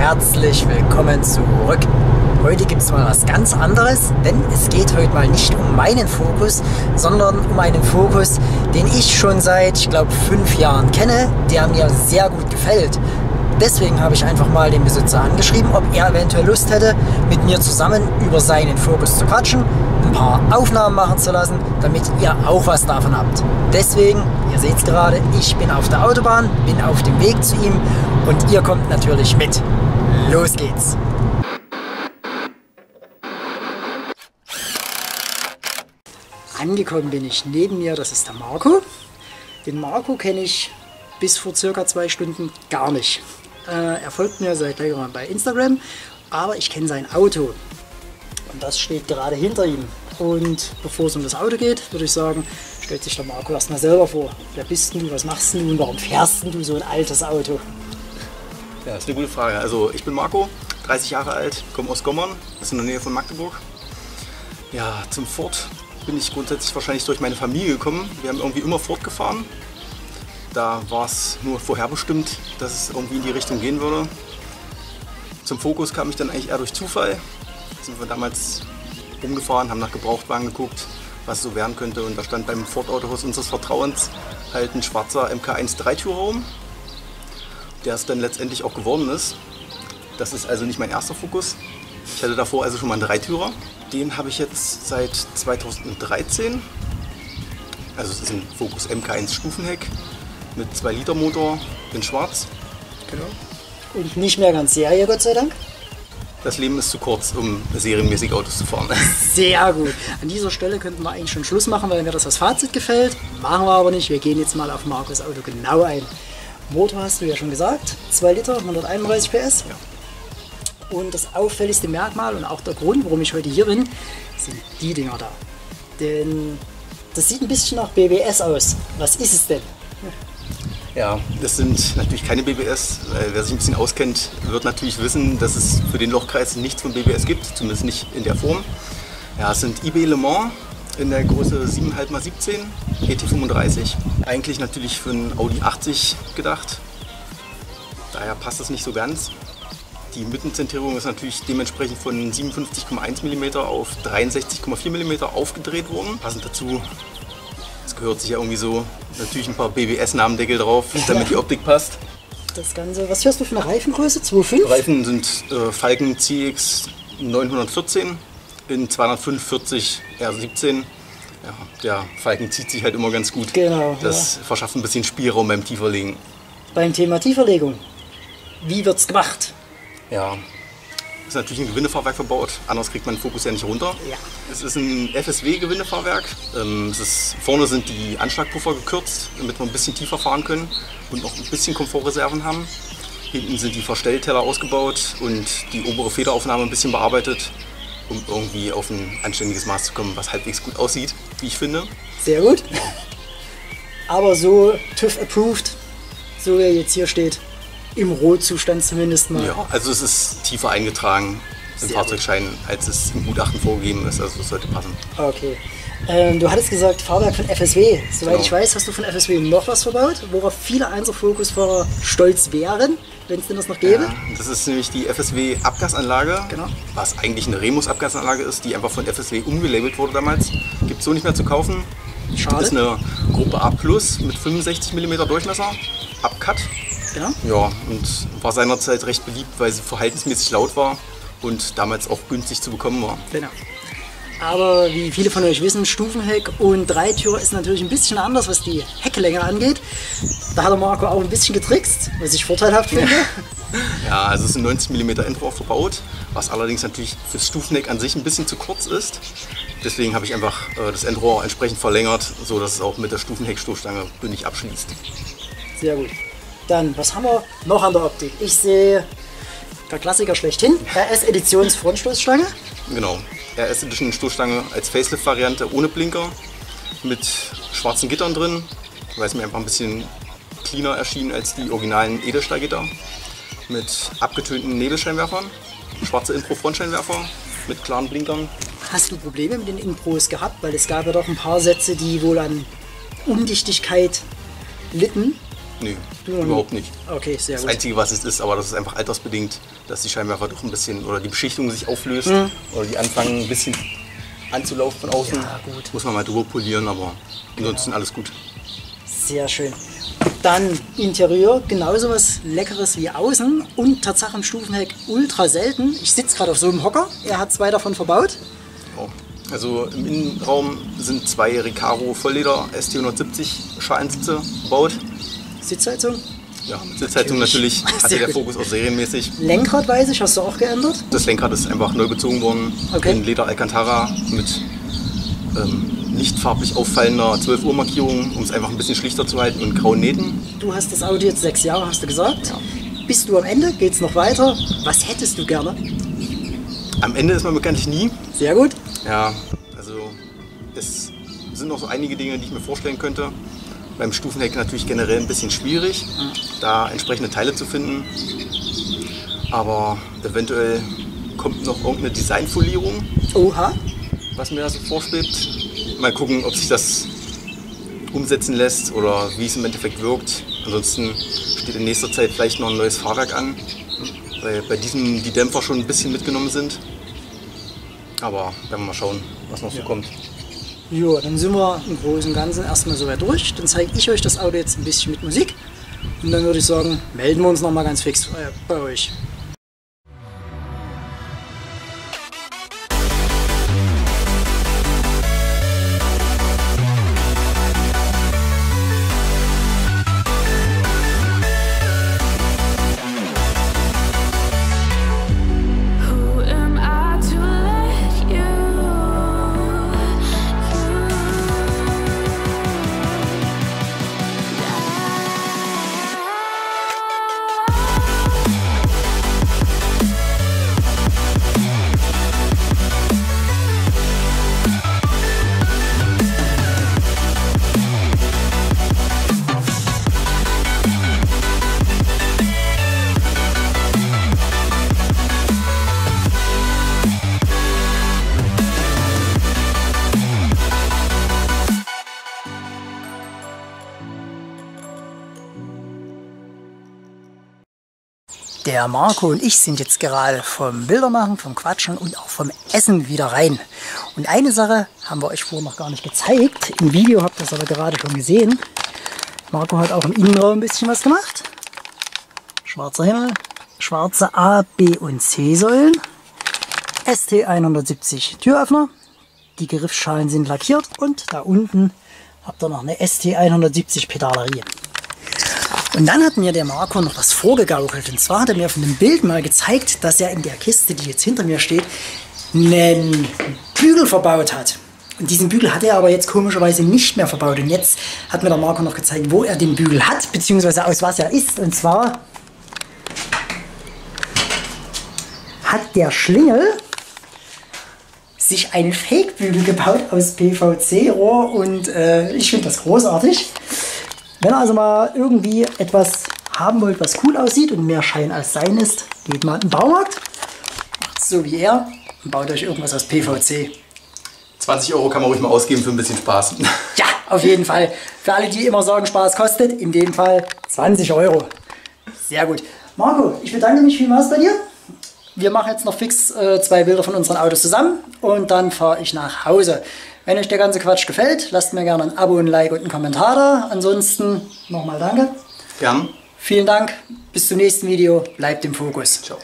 herzlich willkommen zurück. Heute gibt es mal was ganz anderes, denn es geht heute mal nicht um meinen Fokus, sondern um einen Fokus, den ich schon seit, ich glaube, 5 Jahren kenne, der mir sehr gut gefällt. Deswegen habe ich einfach mal den Besitzer angeschrieben, ob er eventuell Lust hätte, mit mir zusammen über seinen Fokus zu quatschen, ein paar Aufnahmen machen zu lassen, damit ihr auch was davon habt. Deswegen, ihr seht es gerade, ich bin auf der Autobahn, bin auf dem Weg zu ihm und ihr kommt natürlich mit. Los geht's! Angekommen bin ich neben mir, das ist der Marco. Den Marco kenne ich bis vor circa 2 Stunden gar nicht. Er folgt mir seit längerem bei Instagram, aber ich kenne sein Auto. Und das steht gerade hinter ihm. Und bevor es um das Auto geht, würde ich sagen, stellt sich der Marco erstmal selber vor. Wer bist denn du, was machst denn du und warum fährst denn du so ein altes Auto? Ja, das ist eine gute Frage. Also ich bin Marco, 30 Jahre alt, komme aus Gommern, das ist in der Nähe von Magdeburg. Ja, zum Ford bin ich grundsätzlich wahrscheinlich durch meine Familie gekommen. Wir haben irgendwie immer Ford gefahren. Da war es nur vorherbestimmt, dass es irgendwie in die Richtung gehen würde. Zum Fokus kam ich dann eigentlich eher durch Zufall. Da sind wir damals rumgefahren, haben nach Gebrauchtwagen geguckt, was es so werden könnte. Und da stand beim Ford Autohaus unseres Vertrauens halt ein schwarzer MK1 Dreitürraum, der es dann letztendlich auch geworden ist. Das ist also nicht mein erster Fokus. Ich hatte davor also schon mal einen Dreitürer. Den habe ich jetzt seit 2013. Also es ist ein Focus MK1 Stufenheck mit 2-Liter Motor in schwarz. Genau. Und nicht mehr ganz Serie, Gott sei Dank. Das Leben ist zu kurz, um serienmäßig Autos zu fahren. Sehr gut. An dieser Stelle könnten wir eigentlich schon Schluss machen, weil mir das als Fazit gefällt. Machen wir aber nicht. Wir gehen jetzt mal auf Marcos Auto genau ein. Motor hast du ja schon gesagt. 2 Liter, 131 PS. Ja. Und das auffälligste Merkmal und auch der Grund, warum ich heute hier bin, sind die Dinger da. Denn das sieht ein bisschen nach BBS aus. Was ist es denn? Ja, das sind natürlich keine BBS. Wer sich ein bisschen auskennt, wird natürlich wissen, dass es für den Lochkreis nichts von BBS gibt, zumindest nicht in der Form. Ja, es sind IB Le Mans in der Größe 7,5x17 GT35. Eigentlich natürlich für einen Audi 80 gedacht. Daher passt das nicht so ganz. Die Mittenzentrierung ist natürlich dementsprechend von 57,1 mm auf 63,4 mm aufgedreht worden. Passend dazu, es gehört sich ja irgendwie so, natürlich ein paar BBS-Namendeckel drauf, damit die Optik passt. Das Ganze, was hörst du für eine Reifengröße? 2,5? Reifen sind Falken CX 914 in 245 R17. Ja, der Falken zieht sich halt immer ganz gut. Genau. Das verschafft ein bisschen Spielraum beim Tieferlegen. Beim Thema Tieferlegung, wie wird's gemacht? Ja, ist natürlich ein Gewindefahrwerk verbaut, anders kriegt man den Fokus ja nicht runter. Ja. Es ist ein FSW-Gewindefahrwerk. Vorne sind die Anschlagpuffer gekürzt, damit wir ein bisschen tiefer fahren können und noch ein bisschen Komfortreserven haben. Hinten sind die Verstellteller ausgebaut und die obere Federaufnahme ein bisschen bearbeitet, um irgendwie auf ein anständiges Maß zu kommen, was halbwegs gut aussieht, wie ich finde. Sehr gut. Aber so TÜV approved, so wie er jetzt hier steht. Im Rohzustand zumindest mal. Ja, also es ist tiefer eingetragen im Fahrzeugschein, als es im Gutachten vorgegeben ist, also das sollte passen. Okay. Du hattest gesagt, Fahrwerk von FSW. Soweit Genau. ich weiß, hast du von FSW noch was verbaut, worauf viele 1er Fokusfahrer stolz wären, wenn es denn das noch gäbe. Ja, das ist nämlich die FSW Abgasanlage, Genau. was eigentlich eine Remus Abgasanlage ist, die einfach von FSW umgelabelt wurde damals. Gibt es so nicht mehr zu kaufen. Schade. Das ist eine Gruppe A Plus mit 65 mm Durchmesser, Abcut. Ja. Ja, und war seinerzeit recht beliebt, weil sie verhältnismäßig laut war und damals auch günstig zu bekommen war. Genau. Aber wie viele von euch wissen, Stufenheck und Dreitürer ist natürlich ein bisschen anders, was die Hecklänge angeht. Da hat der Marco auch ein bisschen getrickst, was ich vorteilhaft finde. Ja, also es ist ein 90 mm Endrohr verbaut, was allerdings natürlich fürs Stufenheck an sich ein bisschen zu kurz ist. Deswegen habe ich einfach das Endrohr entsprechend verlängert, sodass es auch mit der Stufenheckstoßstange bündig abschließt. Sehr gut. Dann, was haben wir noch an der Optik? Ich sehe der Klassiker schlechthin, RS Editions Frontstoßstange. Genau, RS Edition Stoßstange als Facelift-Variante ohne Blinker mit schwarzen Gittern drin, weil es mir einfach ein bisschen cleaner erschien als die originalen Edelstahlgitter. Mit abgetönten Nebelscheinwerfern, schwarze Impro-Frontscheinwerfer mit klaren Blinkern. Hast du Probleme mit den Impros gehabt? Weil es gab ja doch ein paar Sätze, die wohl an Undichtigkeit litten. Nee, überhaupt nicht. Okay, sehr Das gut. Einzige, was es ist, aber das ist einfach altersbedingt, dass die Scheinwerfer doch ein bisschen oder die Beschichtung sich auflöst oder die anfangen ein bisschen anzulaufen von außen. Ja, gut. Muss man mal drüber polieren, aber ansonsten alles gut. Sehr schön. Dann Interieur, genauso was Leckeres wie außen und Tatsache im Stufenheck ultra selten. Ich sitze gerade auf so einem Hocker, er hat 2 davon verbaut. Ja. Also im Innenraum sind 2 Recaro Vollleder ST170 Schalensitze gebaut. Sitzheizung. Ja, mit Sitzheizung natürlich hatte der Fokus auch serienmäßig. Lenkrad weiß ich, hast du auch geändert? Das Lenkrad ist einfach neu bezogen worden in Leder Alcantara mit nicht farblich auffallender 12 Uhr Markierung, um es einfach ein bisschen schlichter zu halten und grauen Nähten. Du hast das Auto jetzt 6 Jahre, hast du gesagt. Ja. Bist du am Ende? Geht's noch weiter? Was hättest du gerne? Am Ende ist man bekanntlich nie. Sehr gut. Ja, also es sind noch so einige Dinge, die ich mir vorstellen könnte. Beim Stufenheck natürlich generell ein bisschen schwierig, da entsprechende Teile zu finden. Aber eventuell kommt noch irgendeine Designfolierung, Oha. was mir da so vorschwebt. Mal gucken, ob sich das umsetzen lässt oder wie es im Endeffekt wirkt. Ansonsten steht in nächster Zeit vielleicht noch ein neues Fahrwerk an, weil bei diesem die Dämpfer schon ein bisschen mitgenommen sind. Aber werden wir mal schauen, was noch so kommt. Jo, dann sind wir im Großen und Ganzen erstmal soweit durch. Dann zeige ich euch das Auto jetzt ein bisschen mit Musik. Und dann würde ich sagen, melden wir uns noch mal ganz fix bei euch. Der Marco und ich sind jetzt gerade vom Bildermachen, vom Quatschen und auch vom Essen wieder rein. Und eine Sache haben wir euch vorher noch gar nicht gezeigt. Im Video habt ihr das aber gerade schon gesehen. Marco hat auch im Innenraum ein bisschen was gemacht. Schwarzer Himmel, schwarze A, B und C Säulen, ST 170 Türöffner. Die Griffschalen sind lackiert und da unten habt ihr noch eine ST 170 Pedalerie. Und dann hat mir der Marco noch was vorgegaukelt. Und zwar hat er mir von dem Bild mal gezeigt, dass er in der Kiste, die jetzt hinter mir steht, einen Bügel verbaut hat. Und diesen Bügel hat er aber jetzt komischerweise nicht mehr verbaut. Und jetzt hat mir der Marco noch gezeigt, wo er den Bügel hat, beziehungsweise aus was er ist. Und zwar hat der Schlingel sich einen Fake-Bügel gebaut aus PVC-Rohr. Und ich finde das großartig. Wenn ihr also mal irgendwie etwas haben wollt, was cool aussieht und mehr Schein als Sein ist, geht mal in den Baumarkt, macht so wie er und baut euch irgendwas aus PVC. 20 € kann man ruhig mal ausgeben für ein bisschen Spaß. Ja, auf jeden Fall. Für alle, die immer sagen, Spaß kostet, in dem Fall 20 €. Sehr gut. Marco, ich bedanke mich vielmals bei dir. Wir machen jetzt noch fix 2 Bilder von unseren Autos zusammen und dann fahre ich nach Hause. Wenn euch der ganze Quatsch gefällt, lasst mir gerne ein Abo, ein Like und einen Kommentar da. Ansonsten nochmal danke. Gern. Vielen Dank. Bis zum nächsten Video. Bleibt im Fokus. Ciao.